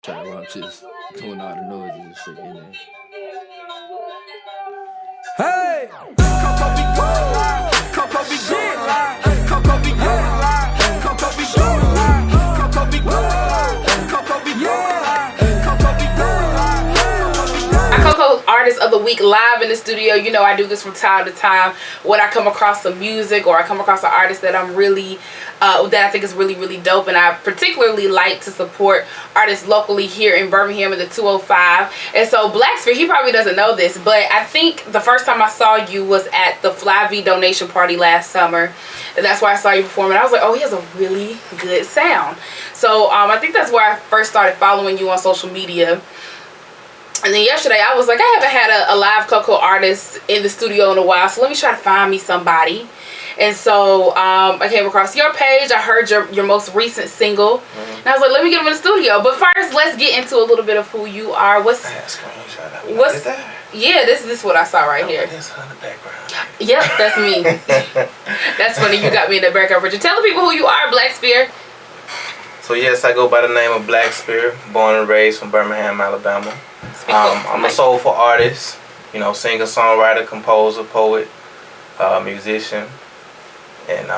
track where I'm just doing all the noises and shit in there. Hey! CoCo be going live. CoCo be going live. CoCo be going live. CoCo be going live. CoCo be going live. CoCo be going live. CoCo be going live. My CoCo Artist of the Week live in the studio. You know I do this from time to time when I come across some music or I come across an artist that I'm really that I think is really dope, and I particularly like to support artists locally here in Birmingham in the 205. And so Blackspeare, he probably doesn't know this, but I think the first time I saw you was at the Fly V donation party last summer, and that's where I saw you perform, and I was like, oh, he has a really good sound. So I think that's where I first started following you on social media. And then yesterday I was like, I haven't had a live CoCo artist in the studio in a while, so let me try to find me somebody. And so I came across your page. I heard your most recent single. And I was like, let me get him in the studio. But first, let's get into a little bit of who you are. Yeah, this is what I saw right here. That's her in the background. Yep, that's me. That's funny. You got me in the background. But you tell the people who you are, Blackspeare. So yes, I go by the name of Blackspeare, born and raised from Birmingham, Alabama. I'm a soulful artist, you know, singer, songwriter, composer, poet, musician, and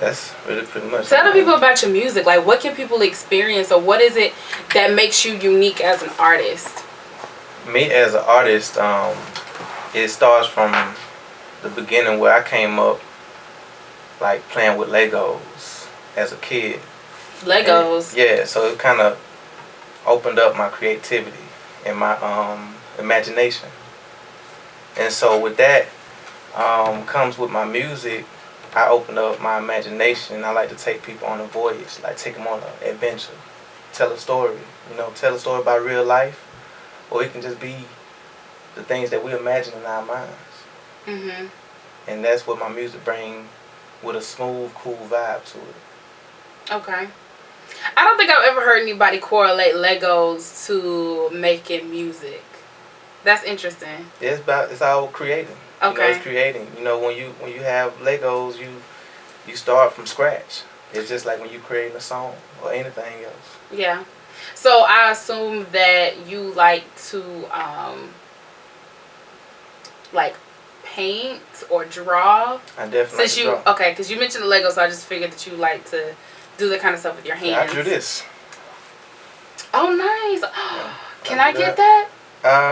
that's really pretty much. Tell the people about your music. Like, what can people experience, or what is it that makes you unique as an artist? Me as an artist, it starts from the beginning where I came up, like playing with Legos as a kid. Legos. And, yeah, so it kind of opened up my creativity and my imagination. And so with that comes with my music. I open up my imagination. I like to take people on a voyage, like take them on an adventure, tell a story, you know, tell a story about real life, or it can just be the things that we imagine in our minds. And that's what my music brings, with a smooth, cool vibe to it. Okay. I don't think I've ever heard anybody correlate Legos to making music. That's interesting. Yeah, it's all creating. Okay. You know, it's creating. You know, when you have Legos, you start from scratch. It's just like when you create a song or anything else. Yeah. So I assume that you like to like paint or draw. I definitely Since draw. Okay, because you mentioned the Legos, so I just figured that you like to do that kind of stuff with your hands. Yeah, I drew this. Oh, nice. Yeah, Can I get that?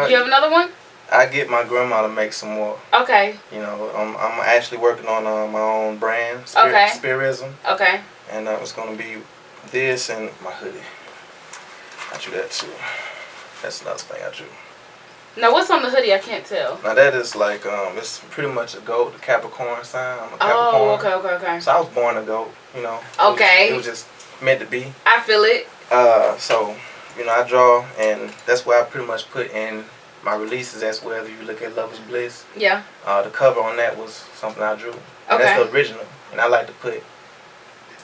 You have another one? I get my grandma to make some more. Okay. You know, I'm actually working on my own brand, Spearism. Okay. And it's going to be this and my hoodie. I drew that too. That's another thing I drew. Now, what's on the hoodie? I can't tell. Now, that is like, it's pretty much a goat, the Capricorn sign. I'm a Capricorn. Oh, okay. So I was born a goat, you know. Okay. It was just meant to be. I feel it. So, you know, I draw, and that's where I pretty much put in my releases as well. If you look at Lover's Bliss. Yeah. The cover on that was something I drew. And that's the original. And I like to put,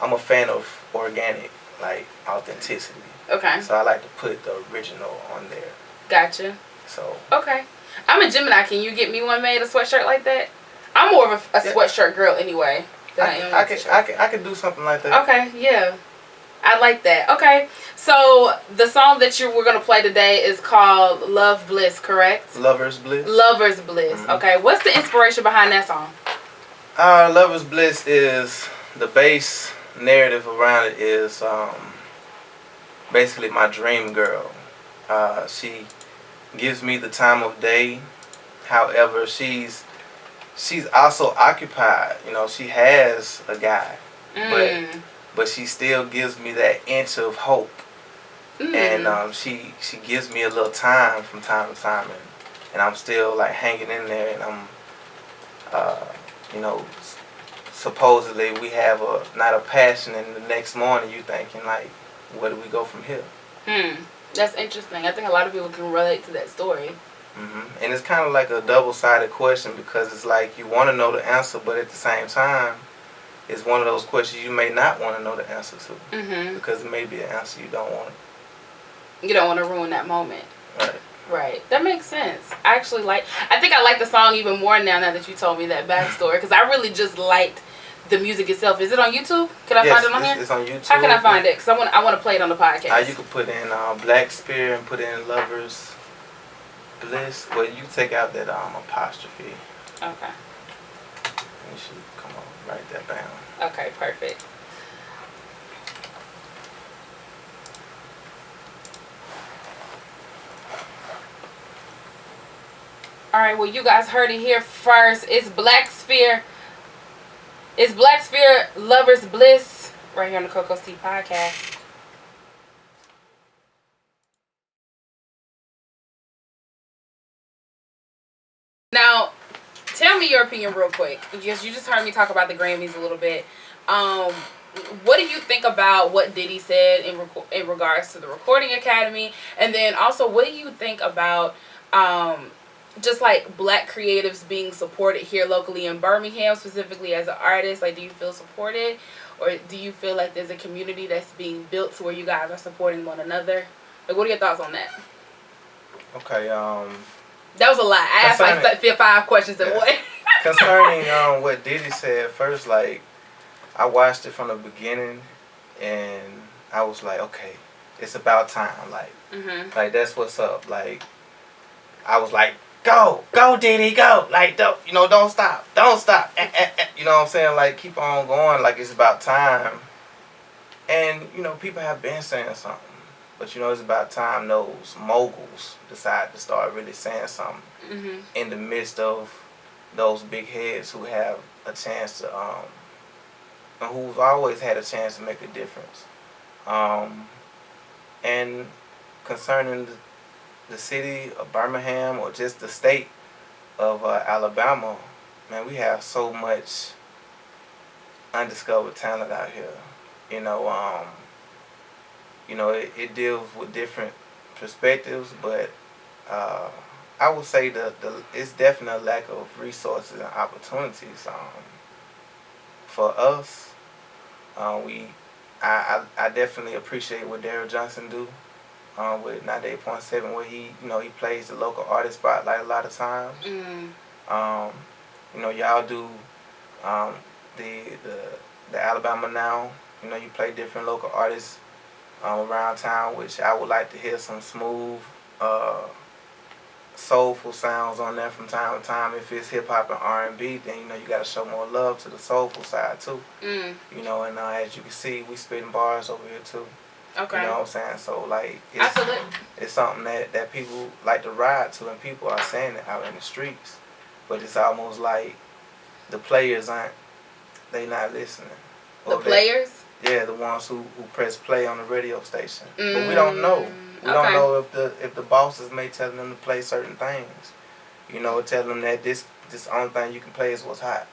I'm a fan of organic, like, authenticity. Okay. So I like to put the original on there. Gotcha. So. Okay. I'm a Gemini. Can you get me one made, a sweatshirt like that? I'm more of a sweatshirt girl anyway. I could do something like that. Okay, yeah. I like that. Okay. So the song that we're going to play today is called Love Bliss, correct? Lover's Bliss. Lover's Bliss. Okay. What's the inspiration behind that song? Lover's Bliss is, the base narrative around it is basically my dream girl. She gives me the time of day. However, she's also occupied. You know, she has a guy, but she still gives me that inch of hope. And she gives me a little time from time to time, and I'm still like hanging in there, and I'm you know, supposedly we have a night of passion, and the next morning you thinking like, where do we go from here? That's interesting. I think a lot of people can relate to that story. And it's kind of like a double-sided question, because it's like you want to know the answer, but at the same time, it's one of those questions you may not want to know the answer to. Because it may be an answer you don't want. You don't want to ruin that moment. Right. Right. That makes sense. I think I like the song even more now that you told me that backstory, because I really just liked the music itself. Is it on YouTube? Can I find it on here? It's on YouTube. How can I find it? Because I want to play it on the podcast. You could put in Blackspeare and put in Lovers Bliss. Well, you take out that apostrophe. Okay. You should come on, write that down. Okay, perfect. Alright, well you guys heard it here first. It's Blackspeare. It's Blackspeare Lovers Bliss right here on the CoCo podcast. Now, tell me your opinion real quick. Because you just heard me talk about the Grammys a little bit. What do you think about what Diddy said in regards to the Recording Academy? And then also, what do you think about just like black creatives being supported here locally in Birmingham, specifically as an artist? Like, do you feel supported? Or do you feel like there's a community that's being built to where you guys are supporting one another? Like, what are your thoughts on that? Okay, that was a lot. I asked like 5 questions in one. Concerning what Diddy said, first, like, I watched it from the beginning, and I was like, okay, it's about time. Like, like that's what's up. Like, I was like, go Diddy, go. Like, don't stop. You know what I'm saying? Like, keep on going. Like, it's about time. And people have been saying something, but it's about time those moguls decide to start really saying something in the midst of those big heads who have a chance to who've always had a chance to make a difference. And concerning the city of Birmingham, or just the state of Alabama, man, we have so much undiscovered talent out here. It deals with different perspectives, but I would say it's definitely a lack of resources and opportunities. For us, I definitely appreciate what Daryl Johnson do with 98.7, where he plays the local artist spotlight a lot of times. Y'all do the Alabama Now. You play different local artists around town, which I would like to hear some smooth, soulful sounds on there from time to time. If it's hip hop and R&B, then you got to show more love to the soulful side too. And as you can see, we spitting bars over here too. Okay. You know what I'm saying? So like, it's something that people like to ride to, and people are saying it out in the streets. But it's almost like the players they not listening. The players? Yeah, the ones who press play on the radio station. But we don't know. We don't know if the bosses may tell them to play certain things. Tell them that this only thing you can play is what's hot.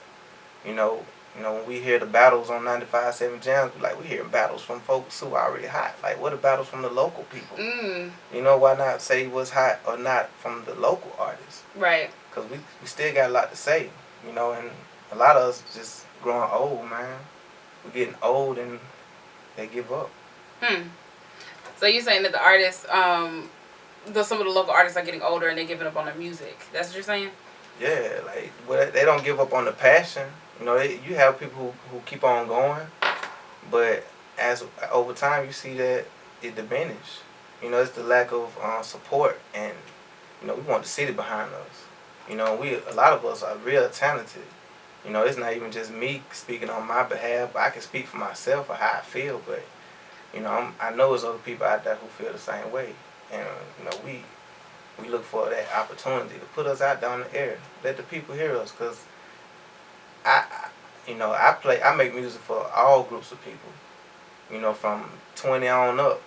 When we hear the battles on 95.7 Jams, we hearing battles from folks who are already hot. Like, what are battles from the local people? Why not say what's hot or not from the local artists? Right. Because we still got a lot to say, and a lot of us just growing old, man. We're getting old and they give up. So you're saying that the artists, some of the local artists are getting older and they're giving up on their music. That's what you're saying? Yeah, they don't give up on the passion. You have people who keep on going, but as over time you see that it diminish. It's the lack of support, and we want the city behind us. A lot of us are real talented. It's not even just me speaking on my behalf. I can speak for myself or how I feel, but I know there's other people out there who feel the same way, and we look for that opportunity to put us out there in the air, let the people hear us, because I make music for all groups of people, from 20 on up.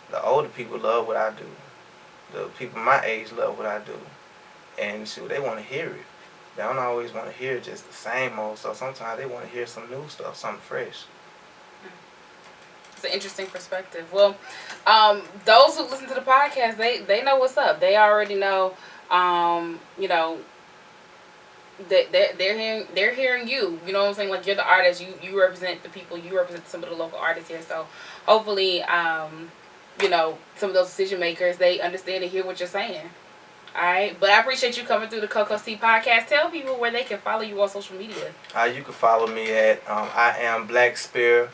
The older people love what I do. The people my age love what I do, and they want to hear it. They don't always want to hear just the same old stuff. Sometimes they want to hear some new stuff, something fresh. It's an interesting perspective. Well, those who listen to the podcast, they know what's up. They already know, they're hearing you. You know what I'm saying? Like, you're the artist. You represent the people. You represent some of the local artists here. So hopefully, some of those decision makers, they understand and hear what you're saying. All right, but I appreciate you coming through the CoCo C podcast. Tell people where they can follow you on social media. You can follow me at I am Blackspeare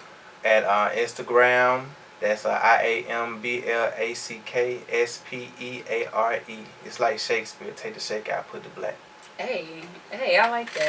at Instagram. That's IAMBLACKSPEARE. It's like Shakespeare. Take the shake out, put the black. Hey, I like that.